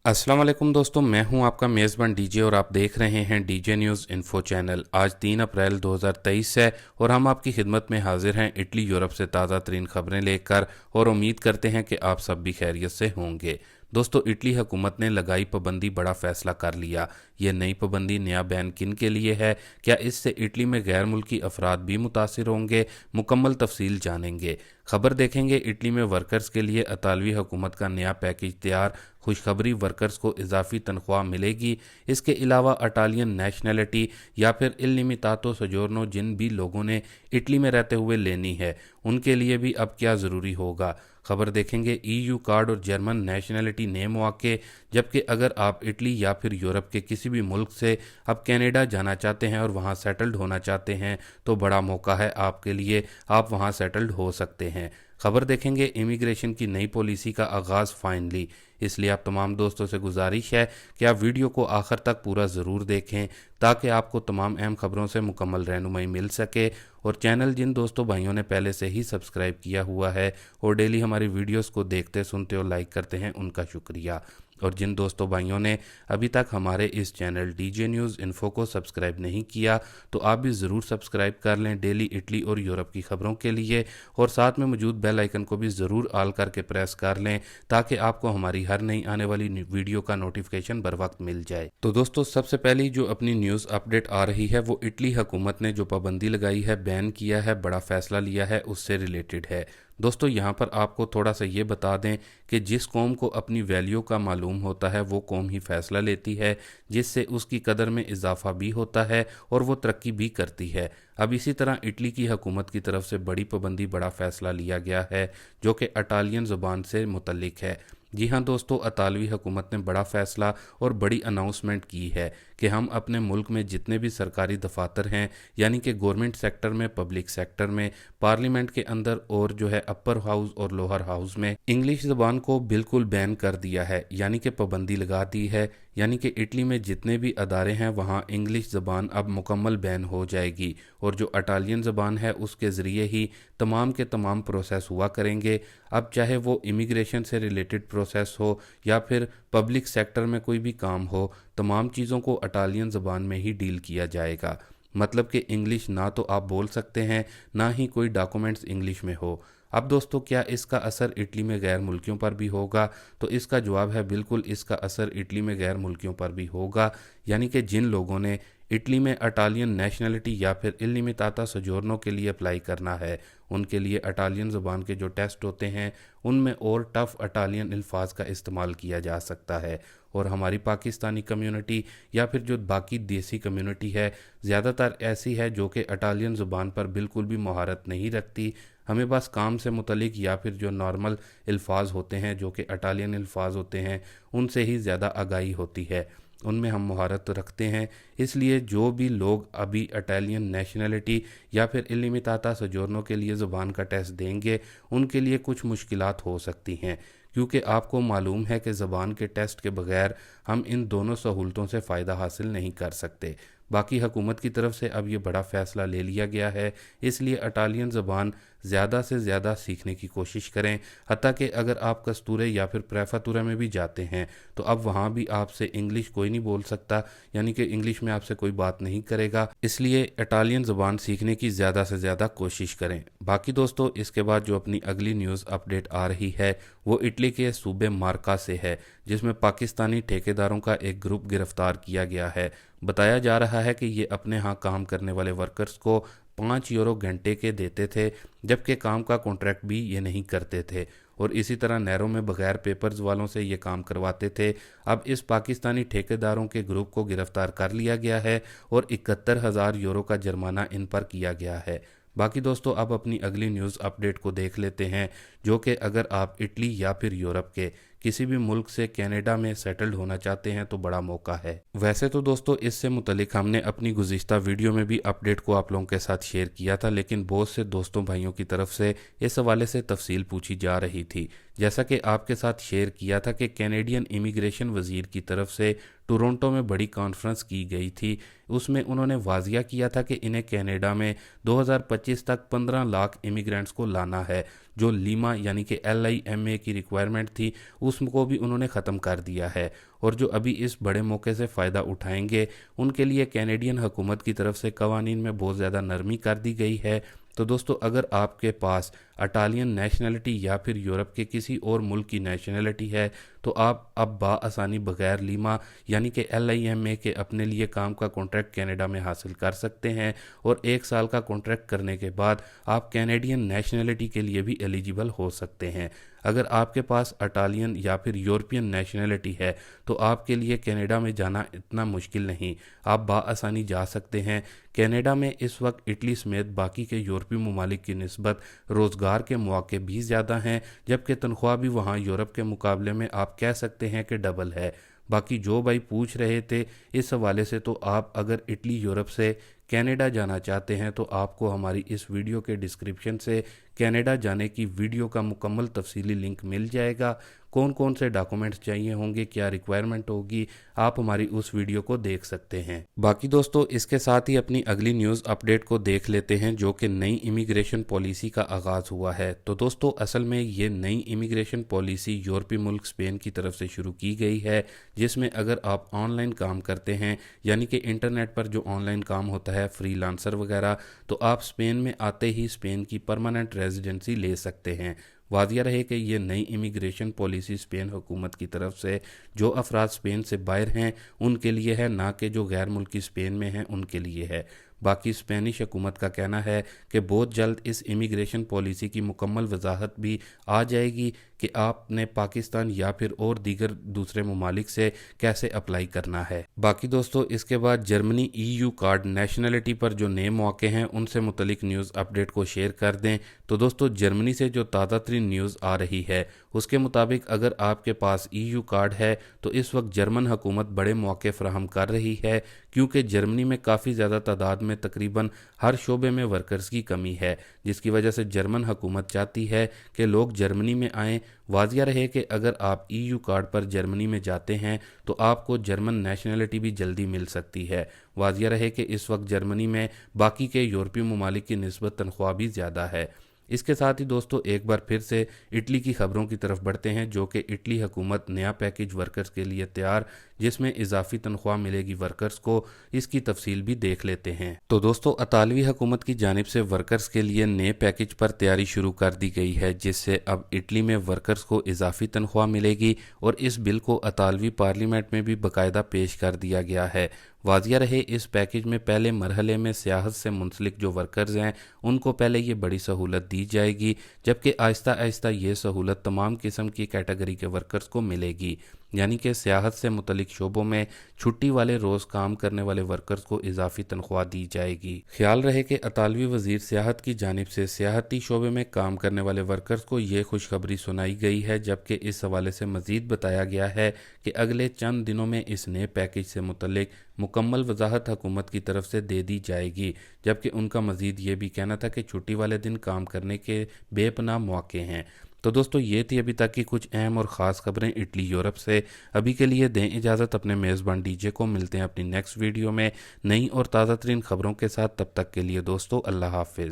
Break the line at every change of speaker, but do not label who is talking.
अस्सलाम वालेकुम दोस्तों, मैं हूं आपका मेज़बान डीजे और आप देख रहे हैं डीजे न्यूज़ इन्फो चैनल। आज 3 अप्रैल 2023 है और हम आपकी खिदमत में हाजिर हैं इटली यूरोप से ताज़ा तरीन खबरें लेकर और उम्मीद करते हैं कि आप सब भी खैरियत से होंगे। दोस्तों, इटली हुकूमत ने लगाई पाबंदी, बड़ा फैसला कर लिया। ये नई पाबंदी, नया बैन किन के लिए है? क्या इससे इटली में गैर मुल्की अफराद भी मुतासिर होंगे? मुकम्मल तफसील जानेंगे। खबर देखेंगे इटली में वर्कर्स के लिए इतालवी हुकूमत का नया पैकेज तैयार। खुशखबरी, वर्कर्स को इजाफी तनख्वाह मिलेगी। इसके अलावा इटालियन नेशनैलिटी या फिर इल लिमिटातो सोजोर्नो जिन भी लोगों ने इटली में रहते हुए लेनी है, उनके लिए भी अब क्या ज़रूरी होगा। खबर देखेंगे ईयू कार्ड और जर्मन नेशनैलिटी नए मौके। जबकि अगर आप इटली या फिर यूरोप के किसी भी मुल्क से अब कनाडा जाना चाहते हैं और वहां सेटल्ड होना चाहते हैं तो बड़ा मौका है आपके लिए, आप वहां सेटल्ड हो सकते हैं। खबर देखेंगे इमिग्रेशन की नई पॉलिसी का आगाज़ फाइनली। इसलिए आप तमाम दोस्तों से गुजारिश है कि आप वीडियो को आखिर तक पूरा ज़रूर देखें ताकि आपको तमाम अहम खबरों से मुकम्मल रहनुमाई मिल सके। और चैनल जिन दोस्तों भाइयों ने पहले से ही सब्सक्राइब किया हुआ है और डेली हमारी वीडियोस को देखते सुनते और लाइक करते हैं, उनका शुक्रिया। और जिन दोस्तों भाइयों ने अभी तक हमारे इस चैनल डीजे न्यूज़ इन्फो को सब्सक्राइब नहीं किया तो आप भी ज़रूर सब्सक्राइब कर लें डेली इटली और यूरोप की खबरों के लिए, और साथ में मौजूद बेल आइकन को भी ज़रूर ऑल करके प्रेस कर लें ताकि आपको हमारी हर नई आने वाली वीडियो का नोटिफिकेशन बर वक्त मिल जाए। तो दोस्तों, सबसे पहली जो अपनी न्यूज़ अपडेट आ रही है वो इटली हुकूमत ने जो पाबंदी लगाई है, बैन किया है, बड़ा फैसला लिया है, उससे रिलेटेड है। दोस्तों, यहाँ पर आपको थोड़ा सा ये बता दें कि जिस कौम को अपनी वैल्यू का मालूम होता है वो कौम ही फैसला लेती है, जिससे उसकी कदर में इजाफा भी होता है और वो तरक्की भी करती है। अब इसी तरह इटली की हुकूमत की तरफ से बड़ी पाबंदी, बड़ा फैसला लिया गया है जो कि इटालियन ज़ुबान से मुतल्लिक है। जी हाँ दोस्तों, इतालवी हुकूमत ने बड़ा फैसला और बड़ी अनाउंसमेंट की है कि हम अपने मुल्क में जितने भी सरकारी दफातर हैं, यानी कि गवर्नमेंट सेक्टर में, पब्लिक सेक्टर में, पार्लियामेंट के अंदर और जो है अपर हाउस और लोअर हाउस में, इंग्लिश ज़बान को बिल्कुल बैन कर दिया है, यानी कि पाबंदी लगा दी है। यानी कि इटली में जितने भी अदारे हैं वहाँ इंग्लिश ज़बान अब मुकम्मल बैन हो जाएगी और जो इटालियन ज़बान है उसके ज़रिए ही तमाम के तमाम प्रोसेस हुआ करेंगे। अब चाहे वो इमिग्रेशन से रिलेटेड प्रोसेस हो या फिर पब्लिक सेक्टर में कोई भी काम हो, तमाम चीज़ों को इटालियन ज़बान में ही डील किया जाएगा। मतलब कि इंग्लिश ना तो आप बोल सकते हैं, ना ही कोई डॉक्यूमेंट्स इंग्लिश में हो। अब दोस्तों, क्या इसका असर इटली में गैर मुल्कियों पर भी होगा? तो इसका जवाब है बिल्कुल, इसका असर इटली में गैर मुल्कियों पर भी होगा। यानी कि जिन लोगों ने इटली में इटालियन नेशनैलिटी या फिर इल लिमिटातो सोजोर्नो के लिए अप्लाई करना है, उनके लिए इटालियन ज़ुबान के जो टेस्ट होते हैं उनमें और टफ़ इटालियन अल्फाज का इस्तेमाल किया जा सकता है। और हमारी पाकिस्तानी कम्युनिटी या फिर जो बाकी देसी कम्युनिटी है, ज़्यादातर ऐसी है जो कि इटालियन ज़ुबान पर बिल्कुल भी महारत नहीं रखती। हमें बस काम से मुतलिक या फिर जो नॉर्मल अल्फाज होते हैं जो कि इटालियन अल्फाज होते हैं उनसे ही ज़्यादा आगाही होती है, उनमें हम महारत रखते हैं। इसलिए जो भी लोग अभी इटालियन नेशनैलिटी या फिर इल लिमिटातो सोजोर्नो के लिए ज़ुबान का टेस्ट देंगे, उनके लिए कुछ मुश्किलात हो सकती हैं, क्योंकि आपको मालूम है कि ज़बान के टेस्ट के बगैर हम इन दोनों सहूलतों से फ़ायदा हासिल नहीं कर सकते। बाकी हुकूमत की तरफ से अब ये बड़ा फ़ैसला ले लिया गया है, इसलिए इटालियन ज़बान ज़्यादा से ज़्यादा सीखने की कोशिश करें। हत्ता कि अगर आप कस्तूरे या फिर प्रेफातूरा में भी जाते हैं तो अब वहाँ भी आपसे इंग्लिश कोई नहीं बोल सकता, यानी कि इंग्लिश में आपसे कोई बात नहीं करेगा। इसलिए इटालियन ज़बान सीखने की ज़्यादा से ज़्यादा कोशिश करें। बाकी दोस्तों, इसके बाद जो अपनी अगली न्यूज़ अपडेट आ रही है वो इटली के सूबे मार्का से है, जिसमें पाकिस्तानी ठेकेदारों का एक ग्रुप गिरफ्तार किया गया है। बताया जा रहा है कि ये अपने यहाँ काम करने वाले वर्कर्स को 5 यूरो घंटे के देते थे, जबकि काम का कॉन्ट्रैक्ट भी ये नहीं करते थे और इसी तरह नहरों में बगैर पेपर्स वालों से ये काम करवाते थे। अब इस पाकिस्तानी ठेकेदारों के ग्रुप को गिरफ्तार कर लिया गया है और 71,000 यूरो का जुर्माना इन पर किया गया है। बाकी दोस्तों, अब अपनी अगली न्यूज़ अपडेट को देख लेते हैं, जो कि अगर आप इटली या फिर यूरोप के किसी भी मुल्क से कनाडा में सेटल्ड होना चाहते हैं तो बड़ा मौका है। वैसे तो दोस्तों, इससे मुतलिक हमने अपनी गुज़िश्ता वीडियो में भी अपडेट को आप लोगों के साथ शेयर किया था, लेकिन बहुत से दोस्तों भाइयों की तरफ से इस हवाले से तफसील पूछी जा रही थी, जैसा कि आपके साथ शेयर किया था कि कैनेडियन इमिग्रेशन वजीर की तरफ से टोरंटो में बड़ी कॉन्फ्रेंस की गई थी, उसमें उन्होंने वाजिया किया था कि इन्हें कनाडा में 2025 तक 15 लाख इमिग्रेंट्स को लाना है। जो लीमा यानी कि LIMA की रिक्वायरमेंट थी उसको भी उन्होंने ख़त्म कर दिया है, और जो अभी इस बड़े मौके से फ़ायदा उठाएंगे उनके लिए कैनेडियन हुकूमत की तरफ से कवानीन में बहुत ज़्यादा नरमी कर दी गई है। तो दोस्तों, अगर आपके पास इटालियन नेशनलिटी या फिर यूरोप के किसी और मुल्क की नेशनलिटी है तो आप अब बाआसानी बगैर लीमा यानी कि LIMA के अपने लिए काम का कॉन्ट्रैक्ट कनाडा में हासिल कर सकते हैं, और 1 साल का कॉन्ट्रैक्ट करने के बाद आप कैनेडियन नेशनलिटी के लिए भी एलिजिबल हो सकते हैं। अगर आपके पास इटालियन या फिर यूरोपियन नेशनलिटी है तो आपके लिए कनाडा में जाना इतना मुश्किल नहीं, आप बाआसानी जा सकते हैं। कनाडा में इस वक्त इटली समेत बाकी के यूरोपीय ममालिक की निस्बत रोज़गार के मौके भी ज़्यादा हैं, जबकि तनख्वाह भी वहाँ यूरोप के मुकाबले में आप कह सकते हैं कि डबल है। बाकी जो भाई पूछ रहे थे इस हवाले से, तो आप अगर इटली यूरोप से कनाडा जाना चाहते हैं तो आपको हमारी इस वीडियो के डिस्क्रिप्शन से कनाडा जाने की वीडियो का मुकम्मल तफसीली लिंक मिल जाएगा। कौन कौन से डॉक्यूमेंट्स चाहिए होंगे, क्या रिक्वायरमेंट होगी, आप हमारी उस वीडियो को देख सकते हैं। बाकी दोस्तों, इसके साथ ही अपनी अगली न्यूज़ अपडेट को देख लेते हैं, जो कि नई इमिग्रेशन पॉलिसी का आगाज़ हुआ है। तो दोस्तों, असल में ये नई इमिग्रेशन पॉलिसी यूरोपीय मुल्क स्पेन की तरफ से शुरू की गई है, जिसमें अगर आप ऑनलाइन काम करते हैं यानी कि इंटरनेट पर जो ऑनलाइन काम होता है फ्रीलांसर वगैरह, तो आप स्पेन में आते ही स्पेन की परमानेंट रेजिडेंसी ले सकते हैं। वादिया रहे कि ये नई इमिग्रेशन पॉलिसी स्पेन हुकूमत की तरफ से जो अफराद स्पेन से बाहर हैं उनके लिए है, ना कि जो गैर मुल्की स्पेन में हैं उनके लिए है। बाकी स्पेनिश हुकूमत का कहना है कि बहुत जल्द इस इमिग्रेशन पॉलिसी की मुकम्मल वजाहत भी आ जाएगी कि आपने पाकिस्तान या फिर और दीगर दूसरे ममालिक से कैसे अप्लाई करना है। बाकी दोस्तों, इसके बाद जर्मनी EU कार्ड नेशनलिटी पर जो नए मौके हैं उनसे मुतलिक न्यूज़ अपडेट को शेयर कर दें। तो दोस्तों, जर्मनी से जो ताज़ा तरीन न्यूज़ आ रही है उसके मुताबिक अगर आपके पास EU कार्ड है तो इस वक्त जर्मन हुकूमत बड़े मौके फराहम कर रही है, क्योंकि जर्मनी में काफ़ी ज़्यादा तादाद में तकरीबन हर शोबे में वर्कर्स की कमी है, जिसकी वजह से जर्मन हुकूमत चाहती है कि लोग जर्मनी में आएँ। वाजिया रहे कि अगर आप EU कार्ड पर जर्मनी में जाते हैं तो आपको जर्मन नेशनलिटी भी जल्दी मिल सकती है। वाजिया रहे कि इस वक्त जर्मनी में बाकी के यूरोपीय ममालिक की निस्बत तनख्वाह भी ज़्यादा है। इसके साथ ही दोस्तों, एक बार फिर से इटली की खबरों की तरफ बढ़ते हैं, जो कि इटली हुकूमत नया पैकेज वर्कर्स के लिए तैयार, जिसमें इजाफी तनख्वाह मिलेगी वर्कर्स को। इसकी तफसील भी देख लेते हैं। तो दोस्तों, इतालवी हुकूमत की जानिब से वर्कर्स के लिए नए पैकेज पर तैयारी शुरू कर दी गई है, जिससे अब इटली में वर्कर्स को इजाफी तनख्वाह मिलेगी, और इस बिल को इतालवी पार्लियामेंट में भी बाकायदा पेश कर दिया गया है। वाजिया रहे, इस पैकेज में पहले मरहले में सियाहत से मुंसलिक जो वर्कर्स हैं उनको पहले ये बड़ी सहूलत दी जाएगी, जबकि आहिस्ता आहिस्ता ये सहूलत तमाम किस्म की कैटेगरी के वर्कर्स को मिलेगी। यानी कि सियाहत से मुतलिक शोबों में छुट्टी वाले रोज़ काम करने वाले वर्कर्स को इजाफी तनख्वाह दी जाएगी। ख्याल रहे कि इतालवी वजीर सियाहत की जानिब से सियाहती शोबे में काम करने वाले वर्कर्स को ये खुशखबरी सुनाई गई है, जबकि इस हवाले से मजीद बताया गया है कि अगले चंद दिनों में इस नए पैकेज से मुतलिक मुकम्मल वजाहत हुकूमत की तरफ से दे दी जाएगी। जबकि उनका मजीद ये भी कहना था कि छुट्टी वाले दिन काम करने के बेपनाह मौके हैं। तो दोस्तों, ये थी अभी तक की कुछ अहम और ख़ास खबरें इटली यूरोप से। अभी के लिए दें इजाज़त अपने मेज़बान DJ को। मिलते हैं अपनी नेक्स्ट वीडियो में नई और ताज़ा तरीन खबरों के साथ। तब तक के लिए दोस्तों, अल्लाह हाफिज़।